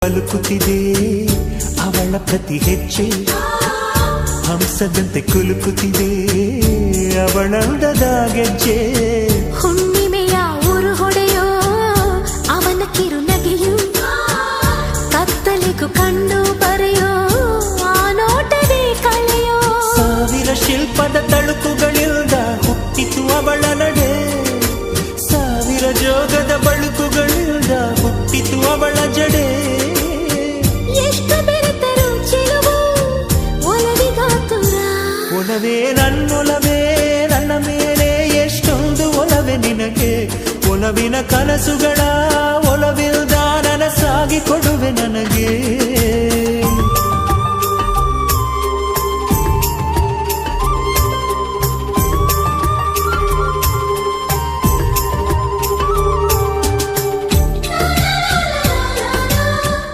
ಪಲುಕುತ್ತಿದೆ ಅವಳ ಪ್ರತಿ ಹೆಜ್ಜೆ, ಹಂಸದಂತೆ ಕುಲುಕುತ್ತಿದೆ ಅವಳಂದದ ಗೆಜ್ಜೆ. ಹುಣ್ಣಿಮೆಯ ಊರು ಹೊಡೆಯೋ ಅವನ ಕಿರುನಗೆಯು, ಕತ್ತಲೆಗೂ ಕಣ್ಣು ಬರೆಯೋ ಆ ನೋಟದೇ ಕಳೆಯೋ. ಸಾವಿರ ಶಿಲ್ಪದ ತಳುಕುಗಳಿಂದ ಹುಟ್ಟಿತು ಅವಳ ನಡೆ, ಸಾವಿರ ಜೋಗದ ಬಳುಕುಗಳಿಂದ ಹುಟ್ಟಿತು ಅವಳ ಜಡೆ. ಎಷ್ಟು ಬೆರೆತರು ಚೆಲುವು ಒಲವಿಗಾತುರ, ಒಲವೇ ನನ್ನೊಲವೇ ನನ್ನ ಮೇಲೆ ಎಷ್ಟೊಂದು ಒಲವೇ ನಿನಗೆ. ಒಲವಿನ ಕನಸುಗಳ ಒಲವಿಲ್ದ ನನಸಾಗಿ ಕೊಡುವೆ ನನಗೆ.